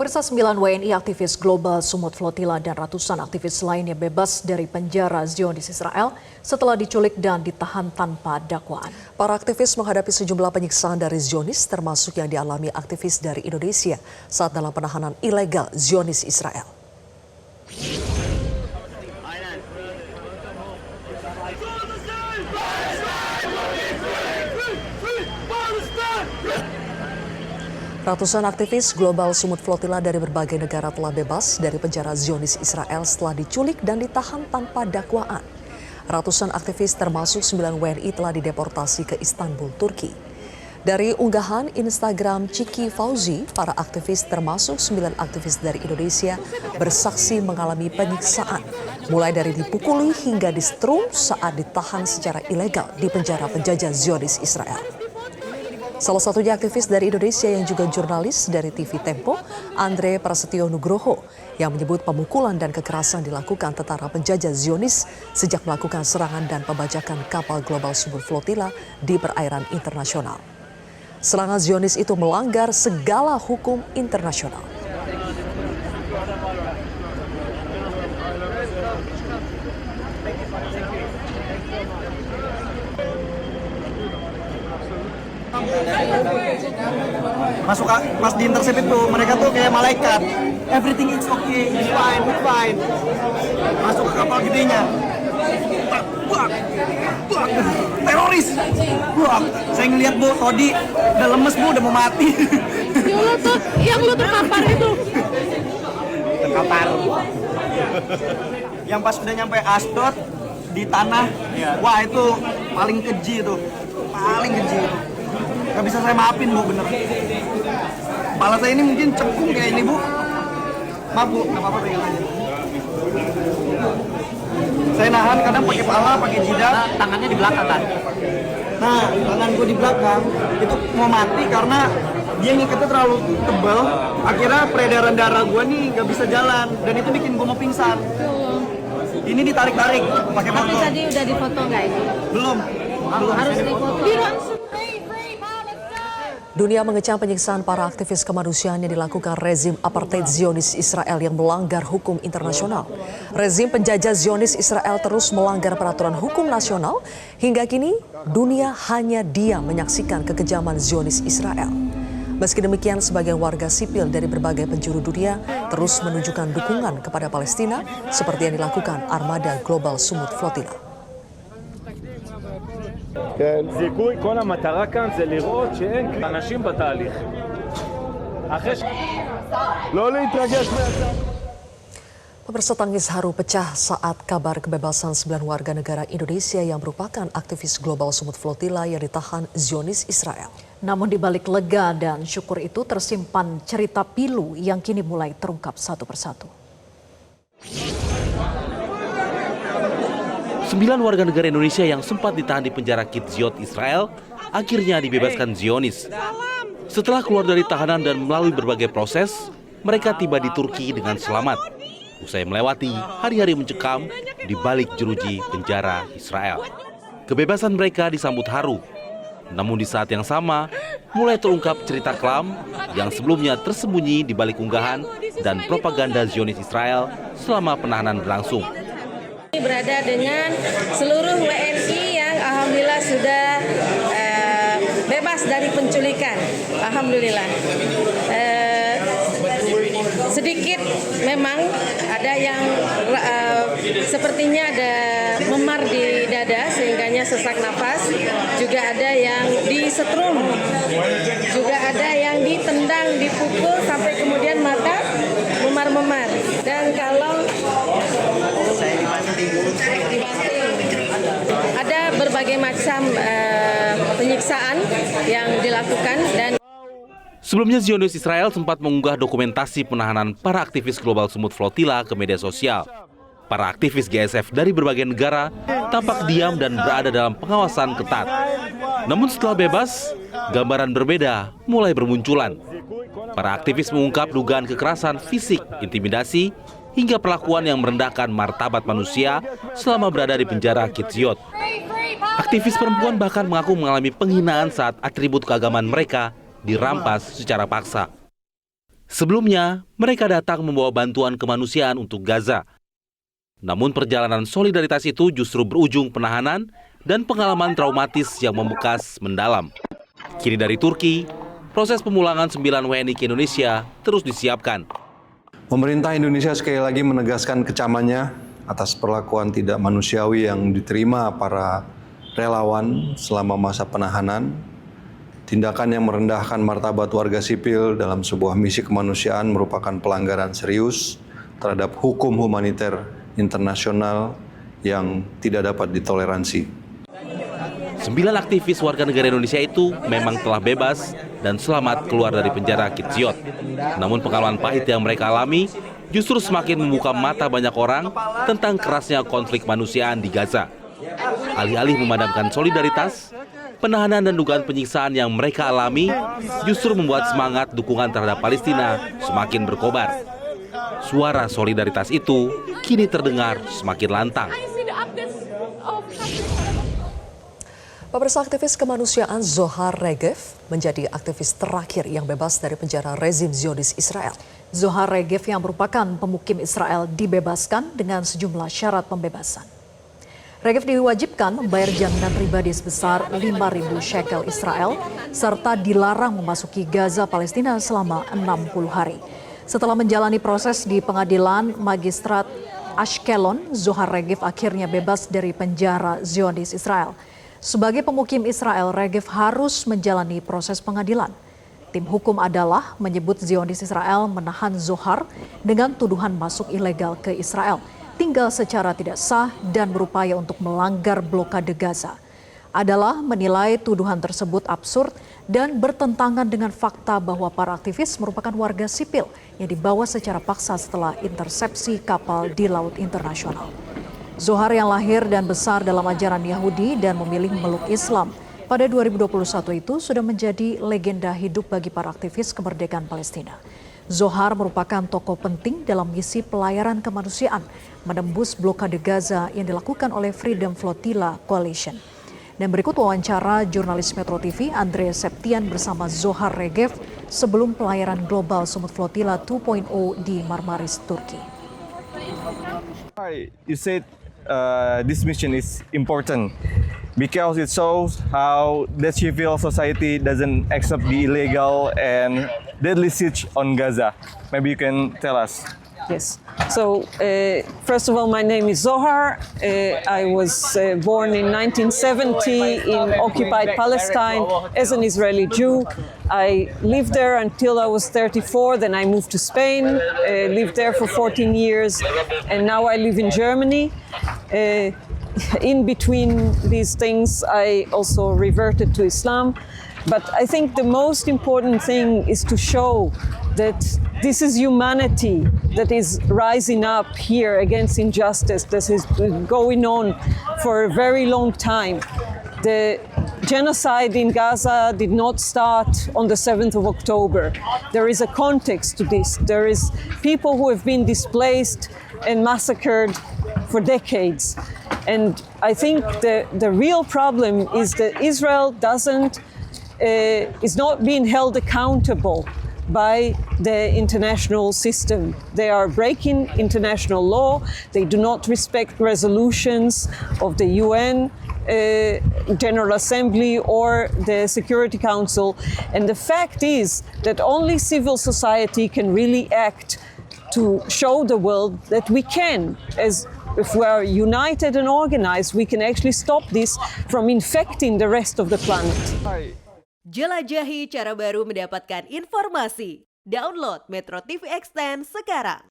Pemirsa, 9 WNI aktivis Global Sumut Flotilla dan ratusan aktivis lainnya bebas dari penjara Zionis Israel setelah diculik dan ditahan tanpa dakwaan. Para aktivis menghadapi sejumlah penyiksaan dari Zionis, termasuk yang dialami aktivis dari Indonesia saat dalam penahanan ilegal Zionis Israel. Ratusan aktivis Global Sumut Flotilla dari berbagai negara telah bebas dari penjara Zionis Israel setelah diculik dan ditahan tanpa dakwaan. Ratusan aktivis termasuk 9 WNI telah dideportasi ke Istanbul, Turki. Dari unggahan Instagram Ciki Fauzi, para aktivis termasuk 9 aktivis dari Indonesia bersaksi mengalami penyiksaan, mulai dari dipukuli hingga disetrum saat ditahan secara ilegal di penjara penjajah Zionis Israel. Salah satunya aktivis dari Indonesia yang juga jurnalis dari TV Tempo, Andre Prasetyo Nugroho, yang menyebut pemukulan dan kekerasan dilakukan tentara penjajah Zionis sejak melakukan serangan dan pembajakan kapal Global Sumut Flotilla di perairan internasional. Serangan Zionis itu melanggar segala hukum internasional. Masuk pas di intercept itu mereka tuh kayak malaikat, everything is okay, it's fine, masuk ke kapal gedenya, buak, teroris, buak. Saya ngeliat Bu, Todi udah lemes Bu, udah mau mati. Yang lu terkapar itu? Terkapar. Yang pas udah nyampe Asdod di tanah, wah itu paling keji itu, paling keji. Gak bisa saya maafin Bu, bener. Kepala saya ini mungkin cekung kayak ini Bu. Maaf Bu, gak apa-apa pegang aja. Saya nahan kadang pakai pala, pakai jidat. Tangannya di belakang kan? Nah, tangan gue di belakang itu mau mati karena dia ngikatnya terlalu tebal. Akhirnya peredaran darah gue nih gak bisa jalan dan itu bikin gue mau pingsan. Ini ditarik-tarik pakai Tapi motor. tadi udah difoto nggak itu? Belum. Harus difoto. Dunia mengecam penyiksaan para aktivis kemanusiaan yang dilakukan rezim apartheid Zionis Israel yang melanggar hukum internasional. Rezim penjajah Zionis Israel terus melanggar peraturan hukum nasional. Hingga kini, dunia hanya diam menyaksikan kekejaman Zionis Israel. Meski demikian, sebagian warga sipil dari berbagai penjuru dunia terus menunjukkan dukungan kepada Palestina seperti yang dilakukan armada Global Sumut Flotilla. זיכוי, כל המטרה כאן זה לראות שאין אנשים בתהליך. לא להתרגש מהצד. Pemirsa, tangis haru pecah saat kabar kebebasan 9 warga negara Indonesia yang merupakan aktivis Global Sumut Flotilla yang ditahan Zionis Israel. Namun di balik lega dan syukur itu tersimpan cerita pilu yang kini mulai terungkap satu persatu. 9 warga negara Indonesia yang sempat ditahan di penjara Kidziot Israel akhirnya dibebaskan Zionis. Setelah keluar dari tahanan dan melalui berbagai proses, mereka tiba di Turki dengan selamat. Usai melewati hari-hari mencekam di balik jeruji penjara Israel. Kebebasan mereka disambut haru. Namun di saat yang sama, mulai terungkap cerita kelam yang sebelumnya tersembunyi di balik unggahan dan propaganda Zionis Israel selama penahanan berlangsung. Berada dengan seluruh WNI yang alhamdulillah sudah bebas dari penculikan. Alhamdulillah. Sedikit memang ada yang sepertinya ada memar di dada sehingganya sesak nafas, juga ada yang disetrum, juga ada yang ditendang, dipukul sampai kemudian mata memar-memar. Dan kalau ada berbagai macam penyiksaan yang dilakukan. Dan sebelumnya Zionis Israel sempat mengunggah dokumentasi penahanan para aktivis Global Sumut Flotilla ke media sosial. Para aktivis GSF dari berbagai negara tampak diam dan berada dalam pengawasan ketat. Namun setelah bebas, gambaran berbeda mulai bermunculan. Para aktivis mengungkap dugaan kekerasan fisik, intimidasi, hingga perlakuan yang merendahkan martabat manusia selama berada di penjara Kidziot. Aktivis perempuan bahkan mengaku mengalami penghinaan saat atribut keagamaan mereka dirampas secara paksa. Sebelumnya, mereka datang membawa bantuan kemanusiaan untuk Gaza. Namun perjalanan solidaritas itu justru berujung penahanan dan pengalaman traumatis yang membekas mendalam. Kini dari Turki, proses pemulangan 9 WNI ke Indonesia terus disiapkan. Pemerintah Indonesia sekali lagi menegaskan kecamannya atas perlakuan tidak manusiawi yang diterima para relawan selama masa penahanan. Tindakan yang merendahkan martabat warga sipil dalam sebuah misi kemanusiaan merupakan pelanggaran serius terhadap hukum humaniter internasional yang tidak dapat ditoleransi. 9 aktivis warga negara Indonesia itu memang telah bebas dan selamat keluar dari penjara Kidziot. Namun pengalaman pahit yang mereka alami justru semakin membuka mata banyak orang tentang kerasnya konflik kemanusiaan di Gaza. Alih-alih memadamkan solidaritas, penahanan dan dugaan penyiksaan yang mereka alami justru membuat semangat dukungan terhadap Palestina semakin berkobar. Suara solidaritas itu kini terdengar semakin lantang. Pemirsa, aktivis kemanusiaan Zohar Regev menjadi aktivis terakhir yang bebas dari penjara rezim Zionis Israel. Zohar Regev yang merupakan pemukim Israel dibebaskan dengan sejumlah syarat pembebasan. Regev diwajibkan membayar jaminan pribadi sebesar 5.000 shekel Israel serta dilarang memasuki Gaza Palestina selama 60 hari. Setelah menjalani proses di pengadilan magistrat Ashkelon, Zohar Regev akhirnya bebas dari penjara Zionis Israel. Sebagai pemukim Israel, Regev harus menjalani proses pengadilan. Tim hukum adalah menyebut Zionis Israel menahan Zohar dengan tuduhan masuk ilegal ke Israel, tinggal secara tidak sah dan berupaya untuk melanggar blokade Gaza. Adalah menilai tuduhan tersebut absurd dan bertentangan dengan fakta bahwa para aktivis merupakan warga sipil yang dibawa secara paksa setelah intersepsi kapal di Laut Internasional. Zohar yang lahir dan besar dalam ajaran Yahudi dan memilih memeluk Islam pada 2021 itu sudah menjadi legenda hidup bagi para aktivis kemerdekaan Palestina. Zohar merupakan tokoh penting dalam misi pelayaran kemanusiaan menembus blokade Gaza yang dilakukan oleh Freedom Flotilla Coalition. Dan berikut wawancara jurnalis Metro TV Andre Septian bersama Zohar Regev sebelum pelayaran global Sumut Flotilla 2.0 di Marmaris, Turki. You said this mission is important because it shows how the civil society doesn't accept the illegal and deadly siege on Gaza. Maybe you can tell us. Yes. So, first of all, my name is Zohar. I was born in 1970 in occupied Palestine as an Israeli Jew. I lived there until I was 34. Then I moved to Spain, lived there for 14 years, and now I live in Germany. In between these things, I also reverted to Islam. But I think the most important thing is to show that this is humanity that is rising up here against injustice that is going on for a very long time. The genocide in Gaza did not start on the 7th of October. There is a context to this. There is people who have been displaced and massacred for decades. And I think the real problem is that Israel is not being held accountable by the international system. They are breaking international law. They do not respect resolutions of the UN General Assembly or the Security Council. And the fact is that only civil society can really act to show the world that we can, as if we are united and organized, we can actually stop this from infecting the rest of the planet. Jelajahi cara baru mendapatkan informasi. Download Metro TV Extend sekarang.